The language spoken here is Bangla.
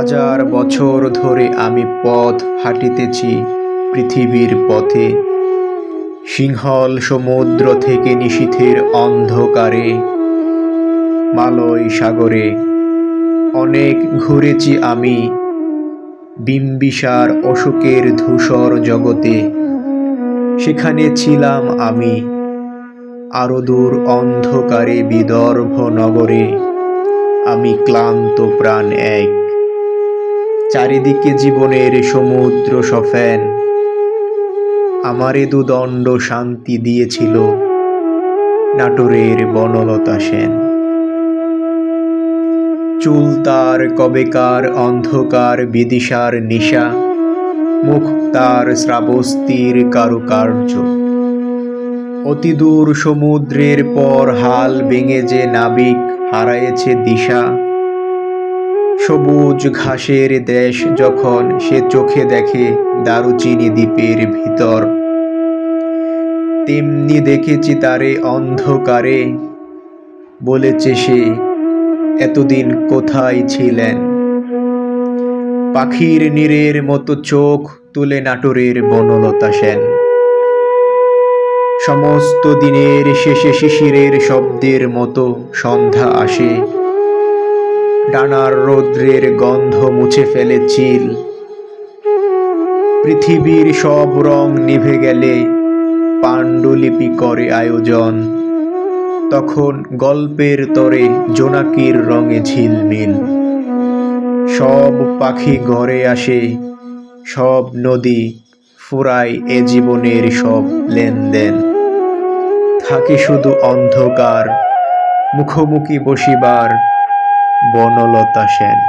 হাজার বছর ধরে আমি পথ হাঁটিতেছি পৃথিবীর পথে, সিংহল সমুদ্র থেকে নিশীথের অন্ধকারে, মালয় সাগরে অনেক ঘুরেছি আমি, বিম্বিসার অশোকের ধূসর জগতে, সেখানে ছিলাম আমি। আরো দূর অন্ধকারে বিদর্ভ নগরে আমি ক্লান্ত প্রাণ এক, চারিদিকে জীবনের সমুদ্র সফেন, আমারে দুদণ্ড শান্তি দিয়েছিল নাটোরের বনলতা সেন। চুল তার কবেকার অন্ধকার বিদিশার নিশা, মুখ তার শ্রাবস্তির কারুকার্য, অতিদূর সমুদ্রের পর হাল ভেঙে যে নাবিক হারায়েছে দিশা, সবুজ ঘাসের দেশ যখন সে চোখে দেখে দারুচিনি দ্বীপের ভিতর, তেমনি দেখেছি তারে অন্ধকারে, বলেছে সে এতদিন কোথায় ছিলেন। পাখির নীড়ের মতো চোখ তুলে নাটোরের বনলতা সেন। সমস্ত দিনের শেষে শিশিরের শব্দের মতো সন্ধ্যা আসে, ডানার রৌদ্রের গন্ধ মুছে ফেলে চিল। পৃথিবীর সব রং নিভে গেলে পাণ্ডুলিপি করে আয়োজন, তখন গল্পের তরে জোনাকির রঙে ঝিলমিল। সব পাখি ঘরে আসে, সব নদী ফুরায় এ জীবনের সব লেনদেন, থাকে শুধু অন্ধকার মুখোমুখি বসিবার বনলতা সেন।